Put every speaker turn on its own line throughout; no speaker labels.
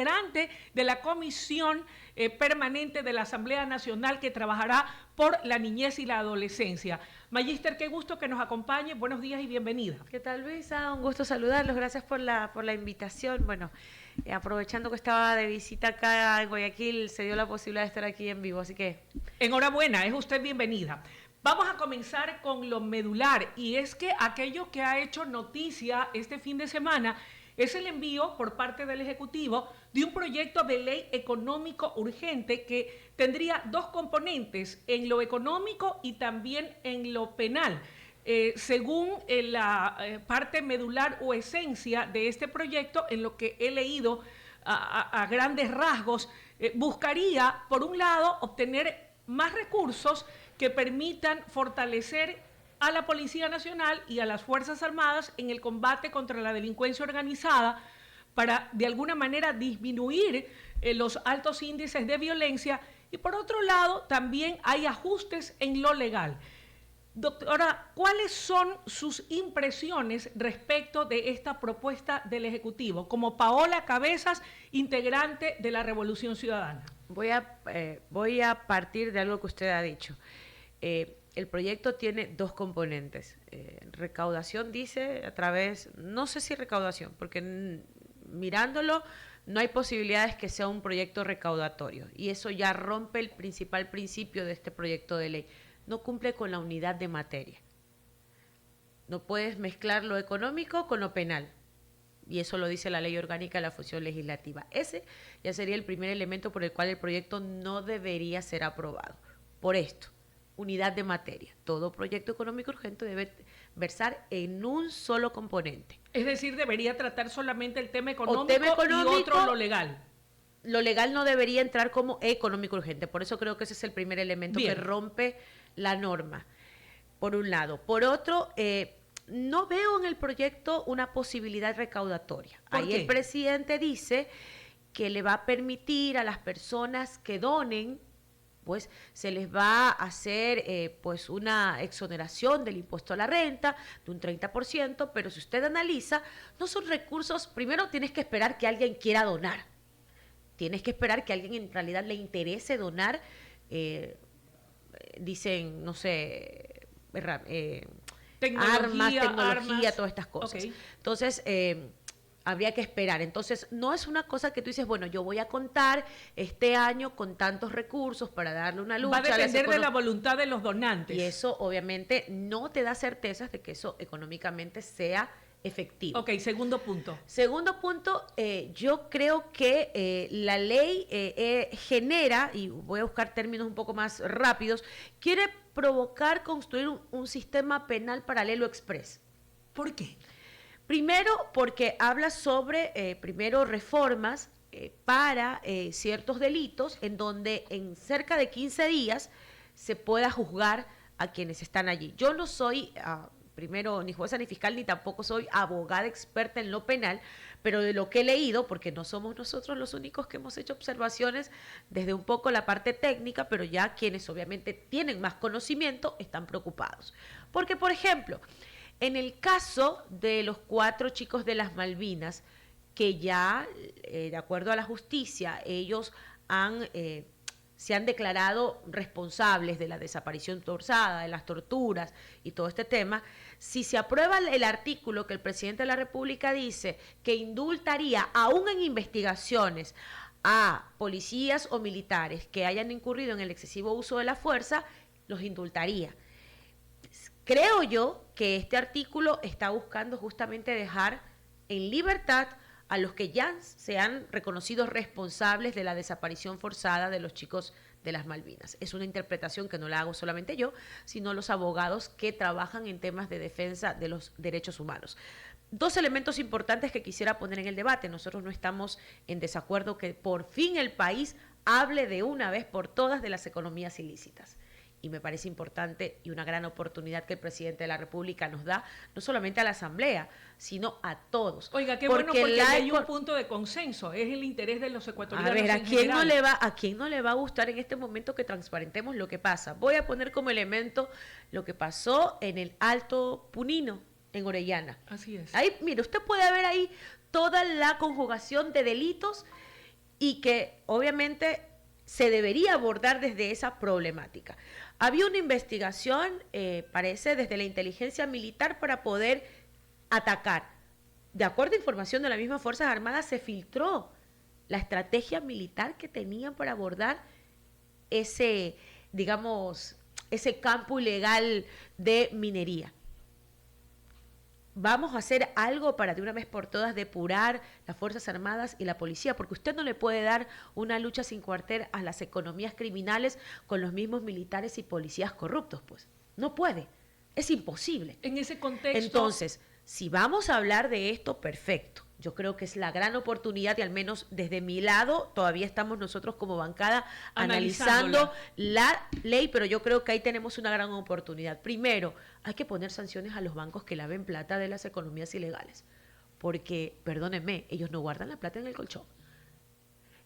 integrante de la Comisión Permanente de la Asamblea Nacional que trabajará por la niñez y la adolescencia. Magíster, qué gusto que nos acompañe. Buenos días y bienvenida.
¿Qué tal, Luisa? Un gusto saludarlos. Gracias por la invitación. Bueno, aprovechando que estaba de visita acá en Guayaquil, se dio la posibilidad de estar aquí en vivo, así que...
Enhorabuena, es usted bienvenida. Vamos a comenzar con lo medular, y es que aquello que ha hecho noticia este fin de semana es el envío por parte del Ejecutivo de un proyecto de ley económico urgente que tendría dos componentes, en lo económico y también en lo penal. Según la parte medular o esencia de este proyecto, en lo que he leído a grandes rasgos, buscaría, por un lado, obtener más recursos que permitan fortalecer a la Policía Nacional y a las Fuerzas Armadas en el combate contra la delincuencia organizada para, de alguna manera, disminuir los altos índices de violencia. Y por otro lado, también hay ajustes en lo legal. Doctora, ¿cuáles son sus impresiones respecto de esta propuesta del Ejecutivo, como Paola Cabezas, integrante de la Revolución Ciudadana?
Voy a partir de algo que usted ha dicho. El proyecto tiene dos componentes. Recaudación, dice, a través, no sé si recaudación, porque mirándolo no hay posibilidades que sea un proyecto recaudatorio, y eso ya rompe el principal principio de este proyecto de ley. No cumple con la unidad de materia. No puedes mezclar lo económico con lo penal, y eso lo dice la Ley Orgánica de la Función Legislativa. Ese ya sería el primer elemento por el cual el proyecto no debería ser aprobado. Por esto, unidad de materia. Todo proyecto económico urgente debe versar en un solo componente.
Es decir, debería tratar solamente el tema económico y otro lo legal.
Lo legal no debería entrar como económico urgente. Por eso creo que ese es el primer elemento que rompe la norma, por un lado. Por otro, no veo en el proyecto una posibilidad recaudatoria. Ahí el presidente dice que le va a permitir a las personas que donen, pues se les va a hacer pues una exoneración del impuesto a la renta de un 30%, pero si usted analiza, no son recursos. Primero tienes que esperar que alguien quiera donar, tienes que esperar que a alguien en realidad le interese donar, dicen, no sé, tecnología, todas estas cosas. Okay. Entonces, habría que esperar. Entonces, no es una cosa que tú dices, bueno, yo voy a contar este año con tantos recursos para darle una lucha.
Va a depender de la voluntad de los donantes.
Y eso, obviamente, no te da certezas de que eso económicamente sea efectivo.
Ok, segundo punto.
Segundo punto, yo creo que la ley genera, y voy a buscar términos un poco más rápidos, quiere provocar construir un sistema penal paralelo express.
¿Por qué?
Primero, porque habla sobre, primero, reformas para ciertos delitos en donde en cerca de 15 días se pueda juzgar a quienes están allí. Yo no soy... primero, ni jueza ni fiscal, ni tampoco soy abogada experta en lo penal, pero de lo que he leído, porque no somos nosotros los únicos que hemos hecho observaciones desde un poco la parte técnica, pero ya quienes obviamente tienen más conocimiento están preocupados. Porque, por ejemplo, en el caso de los 4 chicos de las Malvinas, que ya, de acuerdo a la justicia, ellos se han declarado responsables de la desaparición forzada, de las torturas y todo este tema, si se aprueba el artículo que el presidente de la República dice que indultaría, aún en investigaciones, a policías o militares que hayan incurrido en el excesivo uso de la fuerza, los indultaría. Creo yo que este artículo está buscando justamente dejar en libertad a los que ya se han reconocido responsables de la desaparición forzada de los chicos de las Malvinas. Es una interpretación que no la hago solamente yo, sino los abogados que trabajan en temas de defensa de los derechos humanos. Dos elementos importantes que quisiera poner en el debate. Nosotros no estamos en desacuerdo que por fin el país hable de una vez por todas de las economías ilícitas. Y me parece importante y una gran oportunidad que el presidente de la República nos da, no solamente a la Asamblea, sino a todos.
Oiga, qué bueno, porque hay un punto de consenso, es el interés de los ecuatorianos.
A ver, ¿a quién no le va a gustar en este momento que transparentemos lo que pasa? Voy a poner como elemento lo que pasó en el Alto Punino, en Orellana.
Así es.
Ahí, mire, usted puede ver ahí toda la conjugación de delitos y que obviamente se debería abordar desde esa problemática. Había una investigación, parece, desde la inteligencia militar para poder atacar. De acuerdo a información de las mismas Fuerzas Armadas, se filtró la estrategia militar que tenían para abordar ese, digamos, ese campo ilegal de minería. Vamos a hacer algo para de una vez por todas depurar las Fuerzas Armadas y la policía, porque usted no le puede dar una lucha sin cuartel a las economías criminales con los mismos militares y policías corruptos, pues. No puede, es imposible.
En ese contexto...
Entonces, si vamos a hablar de esto, perfecto. Yo creo que es la gran oportunidad y al menos desde mi lado todavía estamos nosotros como bancada analizando la ley, pero yo creo que ahí tenemos una gran oportunidad. Primero, hay que poner sanciones a los bancos que laven plata de las economías ilegales, porque, perdónenme, ellos no guardan la plata en el colchón.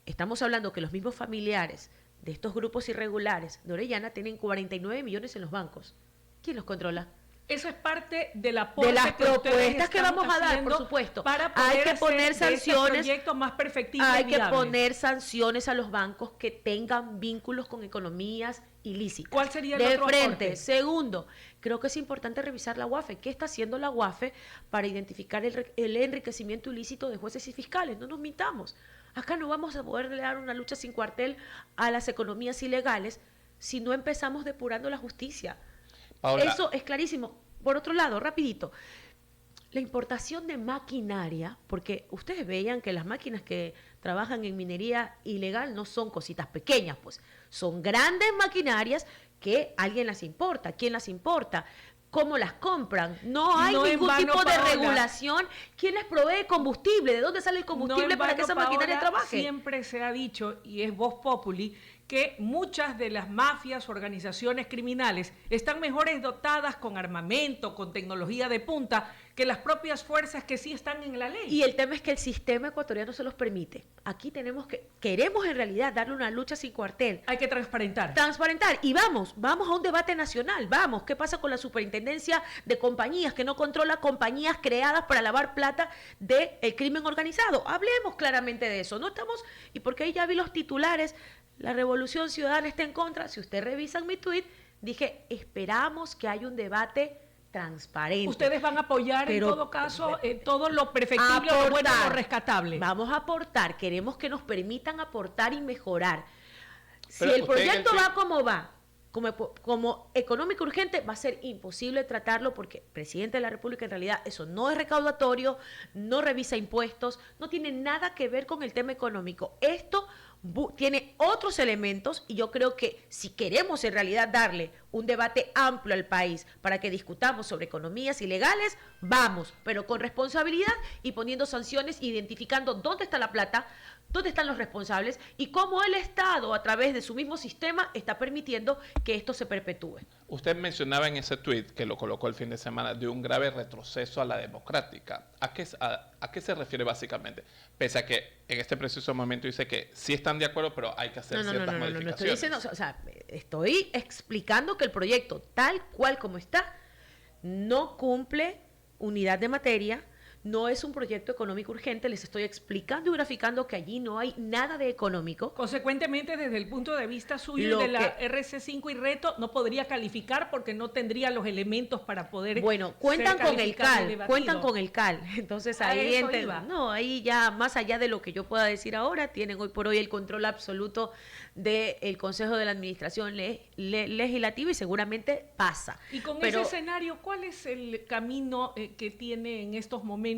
Estamos hablando que los mismos familiares de estos grupos irregulares de Orellana tienen 49 millones en los bancos. ¿Quién los controla?
Eso es parte de la de
las propuestas que vamos a dar, por supuesto.
Para poder
hay que poner sanciones,
más perfectible
hay que poner sanciones a los bancos que tengan vínculos con economías ilícitas.
¿Cuál sería el
de
otro
frente?
aporte?
Segundo, creo que es importante revisar la UAFE. ¿Qué está haciendo la UAFE para identificar el enriquecimiento ilícito de jueces y fiscales? No nos mintamos. Acá no vamos a poder dar una lucha sin cuartel a las economías ilegales si no empezamos depurando la justicia. Paola. Eso es clarísimo. Por otro lado, rapidito, la importación de maquinaria, porque ustedes veían que las máquinas que trabajan en minería ilegal no son cositas pequeñas, pues son grandes maquinarias que alguien las importa. ¿Quién las importa? ¿Cómo las compran? No hay ningún tipo de regulación. ¿Quién les provee combustible? ¿De dónde sale el combustible para que esa maquinaria trabaje?
Siempre se ha dicho, y es vox populi, que muchas de las mafias, organizaciones criminales están mejores dotadas con armamento, con tecnología de punta, que las propias fuerzas que sí están en la ley.
Y el tema es que el sistema ecuatoriano se los permite. Aquí queremos en realidad darle una lucha sin cuartel.
Hay que transparentar.
Transparentar. Y vamos a un debate nacional. Vamos, ¿qué pasa con la superintendencia de compañías que no controla compañías creadas para lavar plata del crimen organizado? Hablemos claramente de eso. No estamos, y porque ahí ya vi los titulares, la Revolución Ciudadana está en contra. Si ustedes revisan mi tuit, dije, esperamos que haya un debate transparente.
Ustedes van a apoyar en todo caso todo lo perfectible, lo bueno, lo rescatable.
Vamos a aportar, queremos que nos permitan aportar y mejorar. Si el proyecto va como va, como económico urgente, va a ser imposible tratarlo porque el presidente de la República en realidad eso no es recaudatorio, no revisa impuestos, no tiene nada que ver con el tema económico. Esto tiene otros elementos y yo creo que si queremos en realidad darle un debate amplio al país para que discutamos sobre economías ilegales, vamos, pero con responsabilidad y poniendo sanciones, identificando dónde está la plata, dónde están los responsables y cómo el Estado, a través de su mismo sistema, está permitiendo que esto se perpetúe.
Usted mencionaba en ese tuit, que lo colocó el fin de semana, de un grave retroceso a la democrática. ¿A qué se refiere básicamente? Pese a que en este preciso momento dice que sí están de acuerdo, pero hay que hacer ciertas modificaciones.
No estoy diciendo, o sea, estoy explicando que el proyecto, tal cual como está, no cumple unidad de materia, no es un proyecto económico urgente, les estoy explicando y graficando que allí no hay nada de económico.
Consecuentemente, desde el punto de vista suyo de la RC5 y reto, no podría calificar porque no tendría los elementos para poder.
Bueno, cuentan con el CAL, entonces ahí no, ahí ya más allá de lo que yo pueda decir ahora, tienen hoy por hoy el control absoluto del Consejo de la Administración Legislativa y seguramente pasa.
Y con ese escenario, ¿cuál es el camino que tiene en estos momentos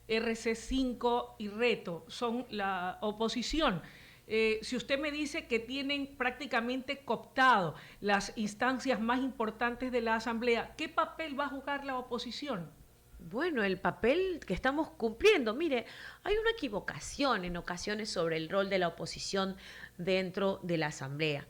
RC5 y Reto? Son la oposición. Si usted me dice que tienen prácticamente cooptado las instancias más importantes de la Asamblea, ¿qué papel va a jugar la oposición?
Bueno, el papel que estamos cumpliendo. Mire, hay una equivocación en ocasiones sobre el rol de la oposición dentro de la Asamblea.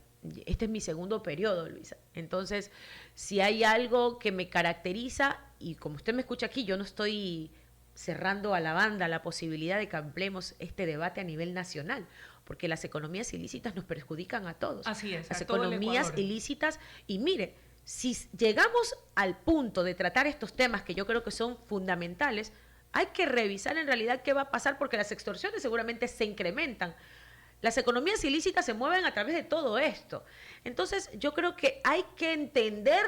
Este es mi segundo periodo, Luisa. Entonces, si hay algo que me caracteriza, y como usted me escucha aquí, yo no estoy cerrando a la banda la posibilidad de que ampliemos este debate a nivel nacional, porque las economías ilícitas nos perjudican a todos.
Así es,
las economías ilícitas, y mire, si llegamos al punto de tratar estos temas que yo creo que son fundamentales, hay que revisar en realidad qué va a pasar porque las extorsiones seguramente se incrementan. Las economías ilícitas se mueven a través de todo esto. Entonces, yo creo que hay que entender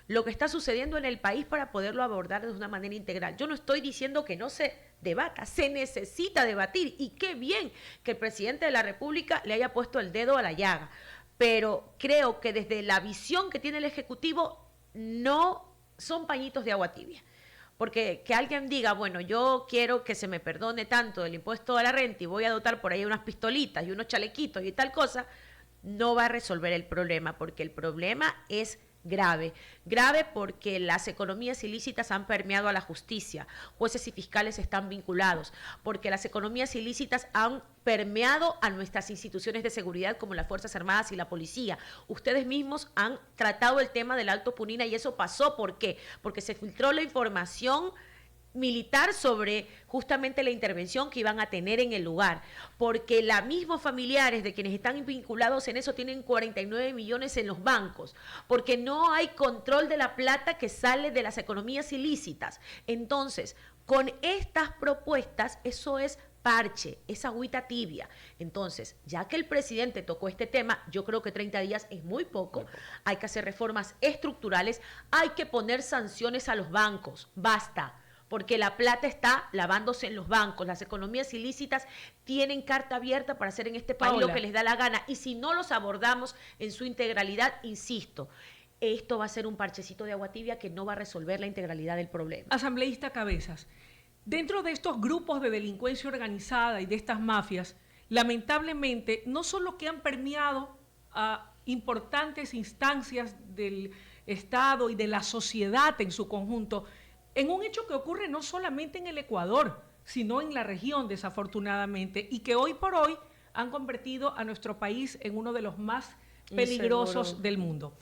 lo que está sucediendo en el país para poderlo abordar de una manera integral. Yo no estoy diciendo que no se debata, se necesita debatir, y qué bien que el presidente de la República le haya puesto el dedo a la llaga, pero creo que desde la visión que tiene el Ejecutivo no son pañitos de agua tibia. Porque que alguien diga, bueno, yo quiero que se me perdone tanto el impuesto a la renta y voy a dotar por ahí unas pistolitas y unos chalequitos y tal cosa, no va a resolver el problema, porque el problema es grave. Grave porque las economías ilícitas han permeado a la justicia, jueces y fiscales están vinculados, porque las economías ilícitas han permeado a nuestras instituciones de seguridad como las Fuerzas Armadas y la policía. Ustedes mismos han tratado el tema del Alto Punina y eso pasó, ¿por qué? Porque se filtró la información militar sobre justamente la intervención que iban a tener en el lugar, porque los mismos familiares de quienes están vinculados en eso tienen 49 millones en los bancos, porque no hay control de la plata que sale de las economías ilícitas. Entonces, con estas propuestas, eso es parche, es agüita tibia. Entonces, ya que el presidente tocó este tema, yo creo que 30 días es muy poco, hay que hacer reformas estructurales, hay que poner sanciones a los bancos, basta, porque la plata está lavándose en los bancos. Las economías ilícitas tienen carta abierta para hacer en este país
Paola,
lo que les da la gana. Y si no los abordamos en su integralidad, insisto, esto va a ser un parchecito de agua tibia que no va a resolver la integralidad del problema.
asambleísta Cabezas, dentro de estos grupos de delincuencia organizada y de estas mafias, lamentablemente, no solo que han permeado a importantes instancias del Estado y de la sociedad en su conjunto, en un hecho que ocurre no solamente en el Ecuador, sino en la región, desafortunadamente, y que hoy por hoy han convertido a nuestro país en uno de los más peligrosos
Inseguro
del mundo.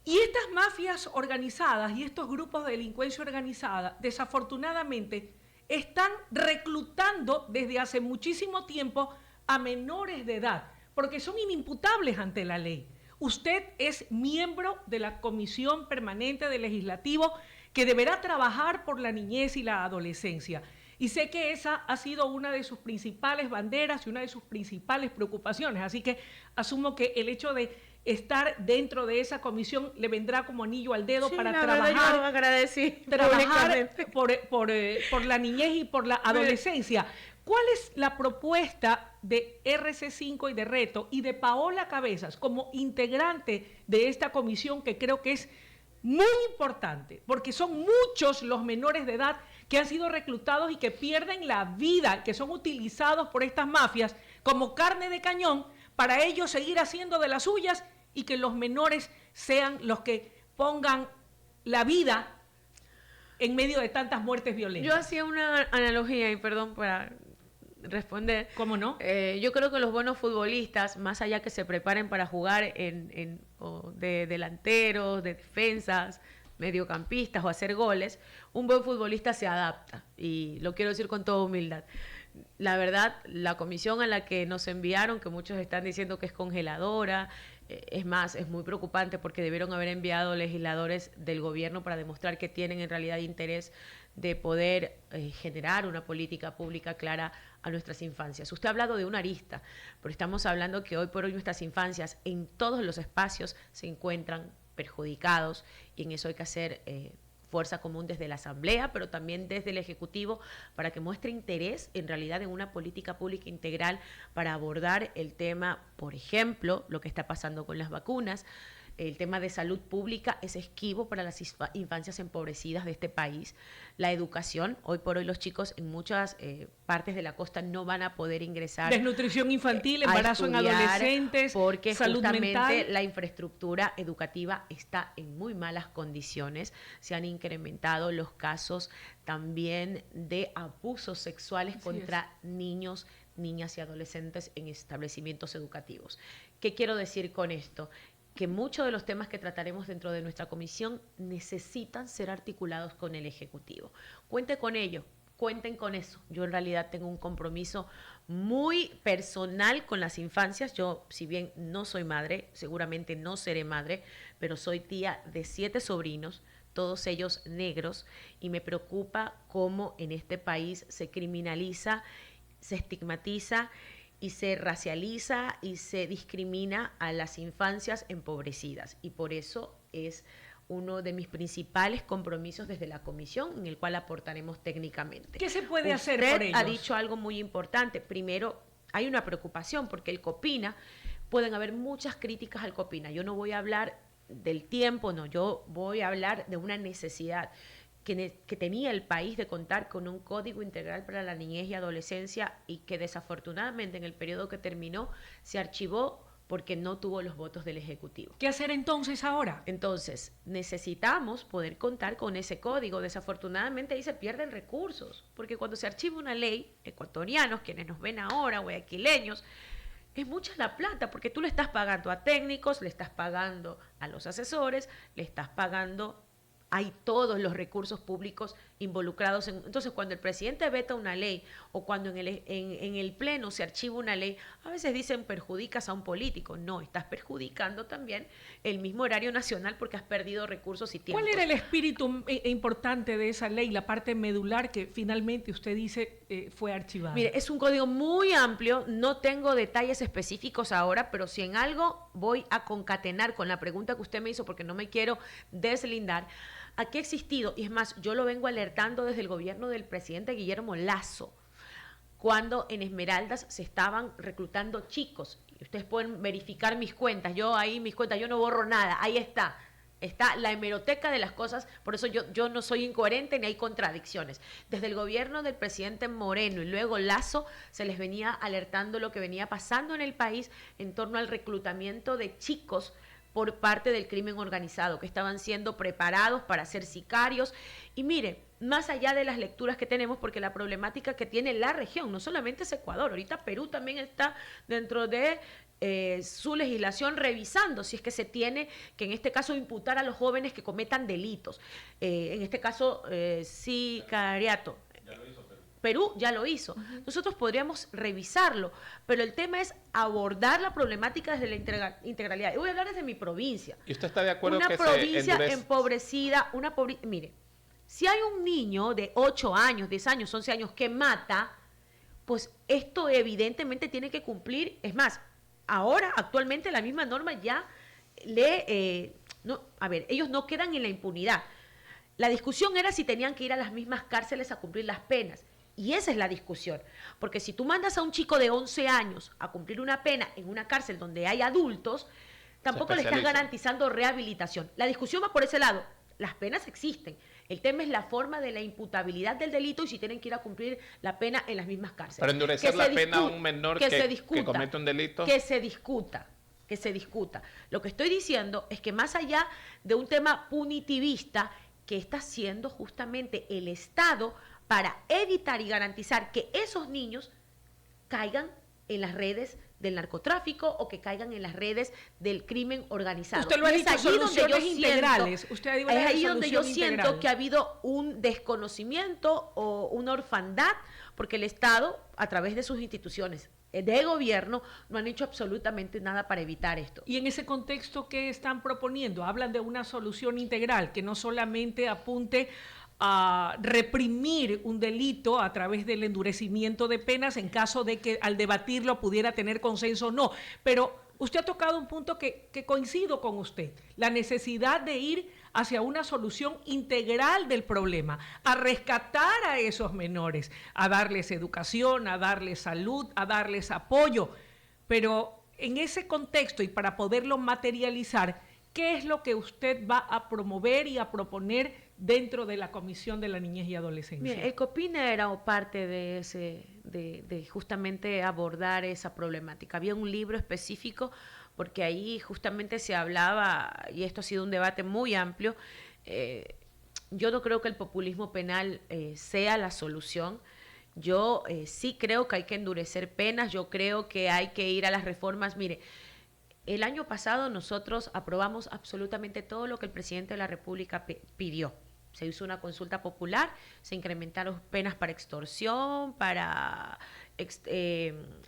Y estas mafias organizadas y estos grupos de delincuencia organizada, desafortunadamente, están reclutando desde hace muchísimo tiempo a menores de edad, porque son inimputables ante la ley. Usted es miembro de la Comisión Permanente del Legislativo que deberá trabajar por la niñez y la adolescencia. Y sé que esa ha sido una de sus principales banderas y una de sus principales preocupaciones. Así que asumo que el hecho de estar dentro de esa comisión le vendrá como anillo al dedo,
sí,
para
la verdad, yo lo agradecí
trabajar
públicamente.
por la niñez y por la adolescencia. ¿Cuál es la propuesta de RC5 y de Reto y de Paola Cabezas como integrante de esta comisión, que creo que es muy importante, porque son muchos los menores de edad que han sido reclutados y que pierden la vida, que son utilizados por estas mafias como carne de cañón para ellos seguir haciendo de las suyas, y que los menores sean los que pongan la vida en medio de tantas muertes violentas?
Yo hacía una analogía, y perdón para responder.
¿Cómo no?
Yo creo que los buenos futbolistas, más allá que se preparen para jugar de delanteros, de defensas, mediocampistas o hacer goles, un buen futbolista se adapta, y lo quiero decir con toda humildad. La verdad, la comisión a la que nos enviaron, que muchos están diciendo que es congeladora, es más, es muy preocupante porque debieron haber enviado legisladores del gobierno para demostrar que tienen en realidad interés de poder generar una política pública clara a nuestras infancias. Usted ha hablado de una arista, pero estamos hablando que hoy por hoy nuestras infancias en todos los espacios se encuentran perjudicados, y en eso hay que hacer fuerza común desde la Asamblea, pero también desde el Ejecutivo, para que muestre interés en realidad en una política pública integral para abordar el tema, por ejemplo, lo que está pasando con las vacunas. El tema de salud pública es esquivo para las infancias empobrecidas de este país. La educación, hoy por hoy los chicos en muchas partes de la costa no van a poder ingresar.
Desnutrición infantil, embarazo en adolescentes,
porque
salud
justamente
mental.
La infraestructura educativa está en muy malas condiciones. Se han incrementado los casos también de abusos sexuales contra niños, niñas y adolescentes en establecimientos educativos. ¿Qué quiero decir con esto? Que muchos de los temas que trataremos dentro de nuestra comisión necesitan ser articulados con el Ejecutivo. Cuente con ello, cuenten con eso. Yo en realidad tengo un compromiso muy personal con las infancias. Yo, si bien no soy madre, seguramente no seré madre, pero soy tía de 7 sobrinos, todos ellos negros, y me preocupa cómo en este país se criminaliza, se estigmatiza y se racializa y se discrimina a las infancias empobrecidas. Y por eso es uno de mis principales compromisos desde la comisión, en el cual aportaremos técnicamente.
¿Qué se puede hacer
por
ellos?
Ha dicho algo muy importante. Primero, hay una preocupación porque el COPINA, pueden haber muchas críticas al COPINA. Yo no voy a hablar del tiempo, no, yo voy a hablar de una necesidad que tenía el país de contar con un código integral para la niñez y adolescencia y que desafortunadamente en el periodo que terminó se archivó porque no tuvo los votos del Ejecutivo.
¿Qué hacer entonces ahora?
Entonces, necesitamos poder contar con ese código. Desafortunadamente ahí se pierden recursos, porque cuando se archiva una ley, ecuatorianos, quienes nos ven ahora, guayaquileños, es mucha la plata, porque tú le estás pagando a técnicos, le estás pagando a los asesores, le estás pagando... Hay todos los recursos públicos involucrados. Entonces, cuando el presidente veta una ley o cuando en el Pleno se archiva una ley, a veces dicen perjudicas a un político. No, estás perjudicando también el mismo erario nacional porque has perdido recursos y tiempo.
¿Cuál era el espíritu importante de esa ley, la parte medular que finalmente usted dice fue archivada?
Mire, es un código muy amplio, no tengo detalles específicos ahora, pero si en algo voy a concatenar con la pregunta que usted me hizo, porque no me quiero deslindar. Aquí ha existido, y es más, yo lo vengo alertando desde el gobierno del presidente Guillermo Lasso, cuando en Esmeraldas se estaban reclutando chicos. Y ustedes pueden verificar mis cuentas, yo no borro nada, ahí está la hemeroteca de las cosas, por eso yo no soy incoherente ni hay contradicciones. Desde el gobierno del presidente Moreno y luego Lasso se les venía alertando lo que venía pasando en el país en torno al reclutamiento de chicos por parte del crimen organizado, que estaban siendo preparados para ser sicarios. Y mire, más allá de las lecturas que tenemos, porque la problemática que tiene la región, no solamente es Ecuador, ahorita Perú también está dentro de su legislación revisando si es que se tiene que en este caso imputar a los jóvenes que cometan delitos. En este caso, sicariato. Perú ya lo hizo. Nosotros podríamos revisarlo, pero el tema es abordar la problemática desde la integralidad. Yo voy a hablar desde mi provincia.
¿Y usted está de acuerdo
una
que
provincia
se
empobrecida, mire, si hay un niño de 8 años, 10 años, 11 años que mata, pues esto evidentemente tiene que cumplir. Es más, ahora, actualmente, la misma norma ya ellos no quedan en la impunidad. La discusión era si tenían que ir a las mismas cárceles a cumplir las penas. Y esa es la discusión, porque si tú mandas a un chico de 11 años a cumplir una pena en una cárcel donde hay adultos, tampoco le estás garantizando rehabilitación. La discusión va por ese lado. Las penas existen. El tema es la forma de la imputabilidad del delito y si tienen que ir a cumplir la pena en las mismas cárceles.
Para endurecer la pena a un menor que comete un delito.
Que se discuta. Lo que estoy diciendo es que más allá de un tema punitivista, que está haciendo justamente el Estado para evitar y garantizar que esos niños caigan en las redes del narcotráfico o que caigan en las redes del crimen organizado.
Usted lo ha dicho, soluciones integrales.
Es ahí donde yo siento que ha habido un desconocimiento o una orfandad, porque el Estado, a través de sus instituciones de gobierno, no han hecho absolutamente nada para evitar esto.
Y en ese contexto, ¿qué están proponiendo? Hablan de una solución integral que no solamente apunte a reprimir un delito a través del endurecimiento de penas en caso de que al debatirlo pudiera tener consenso o no. Pero usted ha tocado un punto que coincido con usted, la necesidad de ir hacia una solución integral del problema, a rescatar a esos menores, a darles educación, a darles salud, a darles apoyo. Pero en ese contexto y para poderlo materializar, ¿qué es lo que usted va a promover y a proponer dentro de la Comisión de la Niñez y Adolescencia?
Bien, el COPINA era parte de justamente abordar esa problemática. Había un libro específico porque ahí justamente se hablaba, y esto ha sido un debate muy amplio, yo no creo que el populismo penal sea la solución. Yo sí creo que hay que endurecer penas, yo creo que hay que ir a las reformas. Mire, el año pasado nosotros aprobamos absolutamente todo lo que el presidente de la República pidió. Se hizo una consulta popular, se incrementaron penas para extorsión, para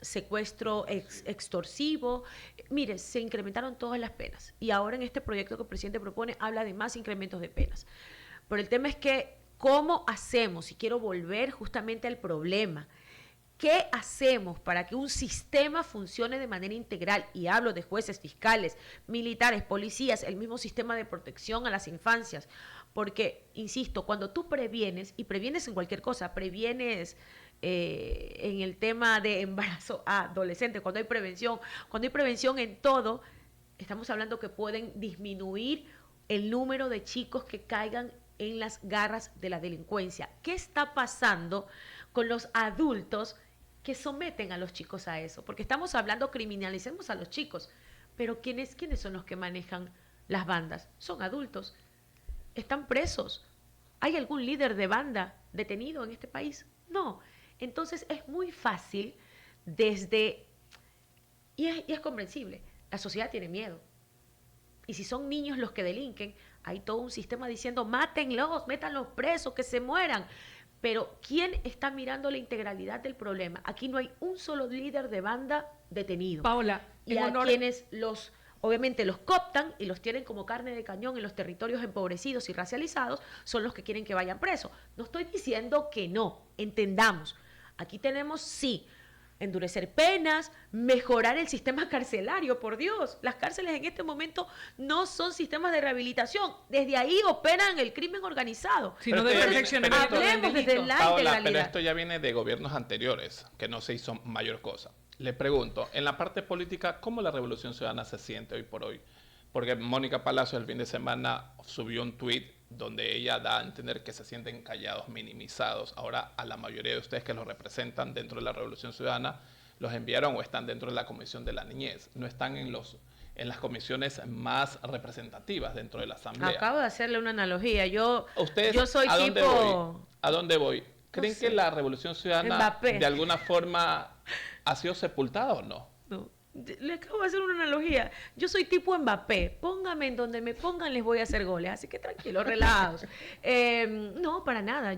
secuestro extorsivo. Mire, se incrementaron todas las penas. Y ahora en este proyecto que el presidente propone habla de más incrementos de penas. Pero el tema es que, ¿cómo hacemos? Y quiero volver justamente al problema. ¿Qué hacemos para que un sistema funcione de manera integral? Y hablo de jueces, fiscales, militares, policías, el mismo sistema de protección a las infancias. Porque, insisto, cuando tú previenes, y previenes en cualquier cosa, previenes en el tema de embarazo adolescente, cuando hay prevención en todo, estamos hablando que pueden disminuir el número de chicos que caigan en las garras de la delincuencia. ¿Qué está pasando con los adultos que someten a los chicos a eso? Porque estamos hablando, criminalicemos a los chicos, pero ¿quiénes son los que manejan las bandas? Son adultos, están presos. ¿Hay algún líder de banda detenido en este país? No. Entonces es muy fácil y es comprensible, la sociedad tiene miedo. Y si son niños los que delinquen, hay todo un sistema diciendo, mátenlos, métanlos presos, que se mueran. Pero ¿quién está mirando la integralidad del problema? Aquí no hay un solo líder de banda detenido.
Paola,
y a quienes obviamente los cooptan y los tienen como carne de cañón en los territorios empobrecidos y racializados, son los que quieren que vayan presos. No estoy diciendo que no, entendamos. Aquí tenemos, sí, endurecer penas, mejorar el sistema carcelario, por Dios. Las cárceles en este momento no son sistemas de rehabilitación. Desde ahí operan el crimen organizado.
Sino de perfeccionamiento del
hablemos desde
delito.
la
Paola,
integralidad.
pero esto ya viene de gobiernos anteriores, que no se hizo mayor cosa. Le pregunto, en la parte política, ¿cómo la Revolución Ciudadana se siente hoy por hoy? Porque Mónica Palacio el fin de semana subió un tuit donde ella da a entender que se sienten callados, minimizados. Ahora a la mayoría de ustedes que los representan dentro de la Revolución Ciudadana los enviaron o están dentro de la Comisión de la Niñez. No están en las comisiones más representativas dentro de la Asamblea.
Acabo de hacerle una analogía. Yo soy
¿a dónde
tipo...
voy? ¿A dónde voy? ¿Creen
No sé.
que la Revolución Ciudadana
Mbappé.
de alguna forma ha sido sepultada o no?
No, le acabo de hacer una analogía. Yo soy tipo Mbappé. Póngame en donde me pongan, les voy a hacer goles. Así que tranquilos, relajados. No, para nada.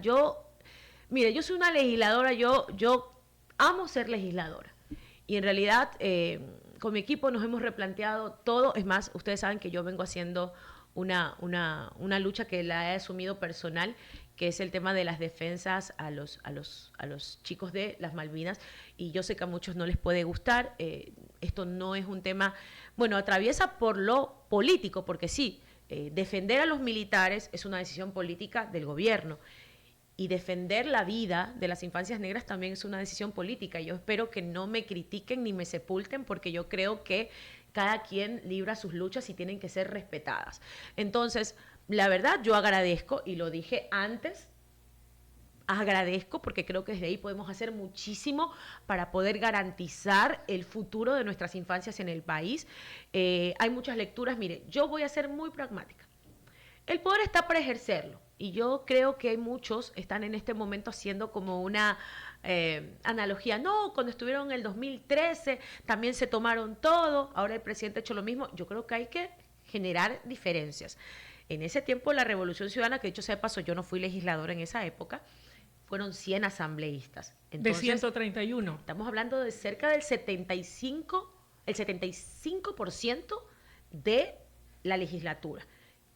Mire, yo soy una legisladora. Yo amo ser legisladora. Y en realidad, con mi equipo nos hemos replanteado todo. Es más, ustedes saben que yo vengo haciendo una lucha que la he asumido personal, que es el tema de las defensas a los chicos de las Malvinas. Y yo sé que a muchos no les puede gustar. Esto no es un tema, bueno, atraviesa por lo político, porque sí, defender a los militares es una decisión política del gobierno. Y defender la vida de las infancias negras también es una decisión política. Yo espero que no me critiquen ni me sepulten, porque yo creo que cada quien libra sus luchas y tienen que ser respetadas. Entonces, la verdad, yo agradezco, y lo dije antes, agradezco porque creo que desde ahí podemos hacer muchísimo para poder garantizar el futuro de nuestras infancias en el país. Hay muchas lecturas. Mire, yo voy a ser muy pragmática. El poder está para ejercerlo, y yo creo que hay muchos están en este momento haciendo como una analogía. No, cuando estuvieron en el 2013 también se tomaron todo, ahora el presidente ha hecho lo mismo. Yo creo que hay que generar diferencias. En ese tiempo la Revolución Ciudadana, que dicho sea de paso, yo no fui legisladora en esa época, fueron 100 asambleístas. Entonces,
de 131.
Estamos hablando de cerca del 75% de la legislatura,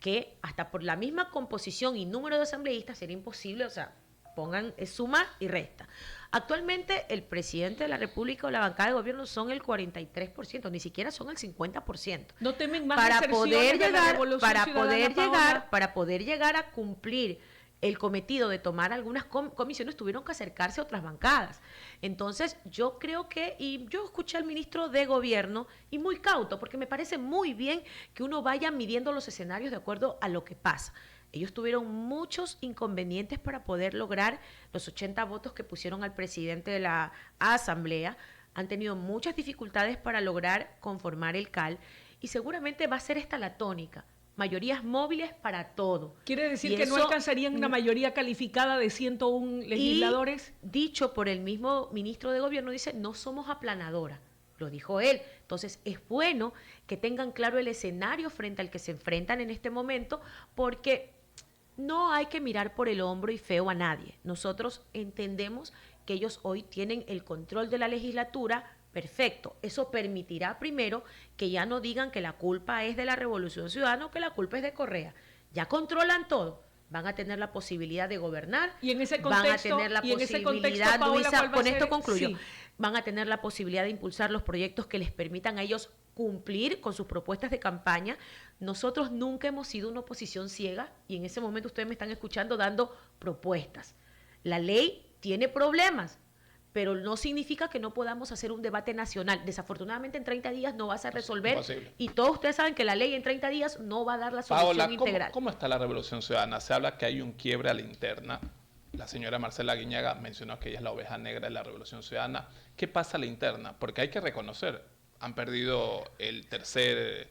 que hasta por la misma composición y número de asambleístas sería imposible, o sea, pongan suma y resta. Actualmente el presidente de la República o la bancada de gobierno son el 43%, ni siquiera son el 50%.
No temen más
Para
deserciones
poder
de la
llegar,
Revolución
para
Ciudadana,
poder
Paola.
llegar, para poder llegar a cumplir el cometido de tomar algunas comisiones, tuvieron que acercarse a otras bancadas. Entonces, yo creo que, y yo escuché al ministro de Gobierno, y muy cauto, porque me parece muy bien que uno vaya midiendo los escenarios de acuerdo a lo que pasa. Ellos tuvieron muchos inconvenientes para poder lograr los 80 votos que pusieron al presidente de la Asamblea. Han tenido muchas dificultades para lograr conformar el CAL, y seguramente va a ser esta la tónica. Mayorías móviles para todo.
Quiere decir
Y
que no
eso,
alcanzarían una mayoría calificada de 101 legisladores.
Y dicho por el mismo ministro de Gobierno, dice, no somos aplanadora. Lo dijo él. Entonces, es bueno que tengan claro el escenario frente al que se enfrentan en este momento, porque no hay que mirar por el hombro y feo a nadie. Nosotros entendemos que ellos hoy tienen el control de la legislatura. Perfecto, eso permitirá primero que ya no digan que la culpa es de la Revolución Ciudadana o que la culpa es de Correa. Ya controlan todo. van a tener la posibilidad de gobernar,
y en ese
van a tener la posibilidad,
Paola,
Luisa, con esto concluyo,
sí,
van a tener la posibilidad de impulsar los proyectos que les permitan a ellos cumplir con sus propuestas de campaña. Nosotros nunca hemos sido una oposición ciega y en ese momento ustedes me están escuchando dando propuestas. La ley tiene problemas, pero no significa que no podamos hacer un debate nacional. Desafortunadamente en 30 días no vas a resolver,
imposible.
y todos ustedes saben que la ley en 30 días no va a dar la solución
Paola,
integral.
¿cómo está la Revolución Ciudadana? Se habla que hay un quiebre a la interna. La señora Marcela Guiñaga mencionó que ella es la oveja negra de la Revolución Ciudadana. ¿Qué pasa a la interna? Porque hay que reconocer, han perdido el tercer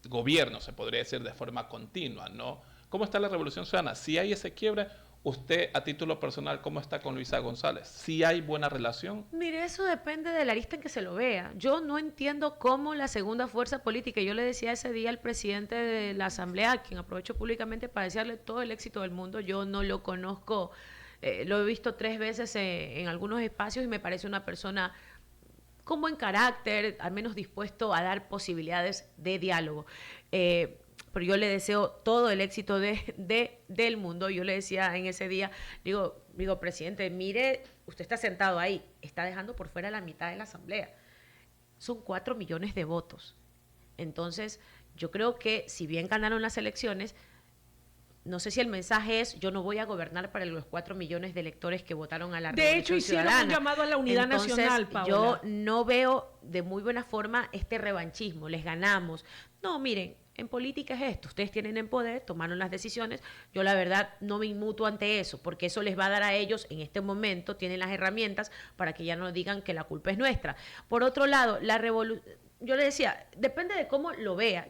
gobierno, se podría decir, de forma continua, ¿no? ¿Cómo está la Revolución Ciudadana? Si hay ese quiebre, usted a título personal, ¿cómo está con Luisa González? ¿Si hay buena relación?
Mire, eso depende de la arista en que se lo vea. Yo no entiendo cómo la segunda fuerza política, yo le decía ese día al presidente de la Asamblea, a quien aprovecho públicamente para desearle todo el éxito del mundo, yo no lo conozco, lo he visto 3 veces en algunos espacios y me parece una persona con buen carácter, al menos dispuesto a dar posibilidades de diálogo. Pero yo le deseo todo el éxito del mundo. Yo le decía en ese día, digo, presidente, mire, usted está sentado ahí, está dejando por fuera la mitad de la Asamblea. Son 4 millones de votos. Entonces, yo creo que si bien ganaron las elecciones, no sé si el mensaje es, yo no voy a gobernar para los 4 millones de electores que votaron a la Revolución
De hecho, hicieron
Ciudadana.
un llamado a la unidad
Entonces,
nacional, Paola.
yo no veo de muy buena forma este revanchismo, les ganamos. No, miren, en política es esto, ustedes tienen el poder, tomaron las decisiones, yo la verdad no me inmuto ante eso, porque eso les va a dar a ellos, en este momento, tienen las herramientas para que ya no digan que la culpa es nuestra. Por otro lado, yo le decía, depende de cómo lo vea.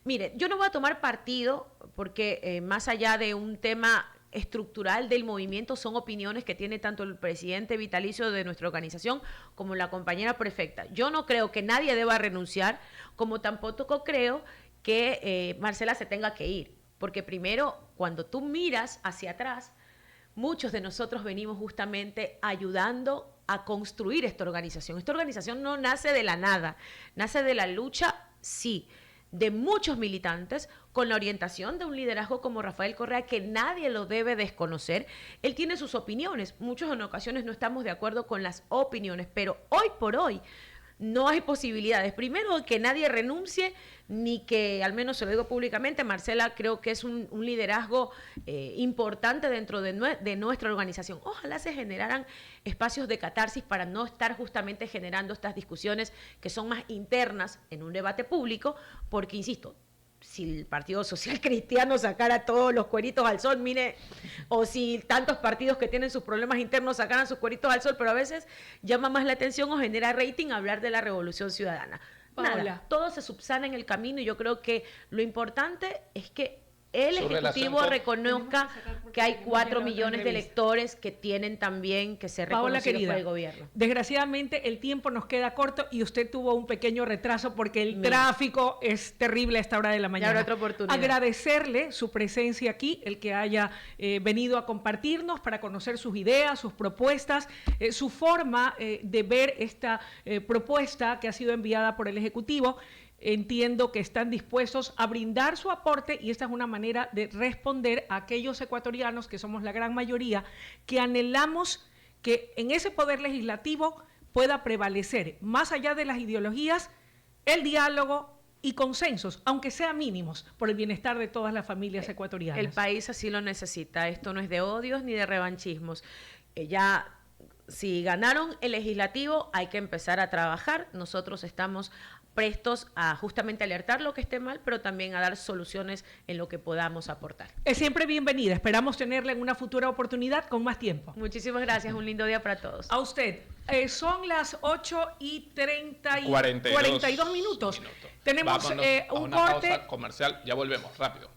Mire, yo no voy a tomar partido porque más allá de un tema estructural del movimiento son opiniones que tiene tanto el presidente vitalicio de nuestra organización como la compañera prefecta. Yo no creo que nadie deba renunciar, como tampoco creo que Marcela se tenga que ir, porque primero, cuando tú miras hacia atrás, muchos de nosotros venimos justamente ayudando a construir esta organización. Esta organización no nace de la nada, nace de la lucha, sí, de muchos militantes con la orientación de un liderazgo como Rafael Correa, que nadie lo debe desconocer. Él tiene sus opiniones, muchos en ocasiones no estamos de acuerdo con las opiniones, pero hoy por hoy no hay posibilidades. Primero, que nadie renuncie, ni que, al menos se lo digo públicamente, Marcela creo que es un liderazgo importante dentro de nuestra organización. Ojalá se generaran espacios de catarsis para no estar justamente generando estas discusiones que son más internas en un debate público, porque, insisto, si el Partido Social Cristiano sacara todos los cueritos al sol, mire, o si tantos partidos que tienen sus problemas internos sacaran sus cueritos al sol, pero a veces llama más la atención o genera rating hablar de la Revolución Ciudadana.
Paola.
Nada, todo se subsana en el camino y yo creo que lo importante es que el Ejecutivo reconozca que hay 4 millones de electores que tienen también que ser
Paola,
reconocidos
querida,
por el gobierno.
Desgraciadamente el tiempo nos queda corto y usted tuvo un pequeño retraso porque el tráfico es terrible a esta hora de la mañana.
habrá otra oportunidad.
Agradecerle su presencia aquí, el que haya venido a compartirnos para conocer sus ideas, sus propuestas, su forma de ver esta propuesta que ha sido enviada por el Ejecutivo. Entiendo que están dispuestos a brindar su aporte y esta es una manera de responder a aquellos ecuatorianos, que somos la gran mayoría, que anhelamos que en ese poder legislativo pueda prevalecer, más allá de las ideologías, el diálogo y consensos, aunque sean mínimos, por el bienestar de todas las familias ecuatorianas.
El país así lo necesita. Esto no es de odios ni de revanchismos. Si ganaron el legislativo, hay que empezar a trabajar. Nosotros estamos prestos a justamente alertar lo que esté mal, pero también a dar soluciones en lo que podamos aportar.
Es siempre bienvenida. Esperamos tenerla en una futura oportunidad con más tiempo.
Muchísimas gracias. Un lindo día para todos.
A usted. Son las 8:42 minutos. Tenemos
Vámonos
un
a una
corte.
pausa comercial. Ya volvemos, rápido.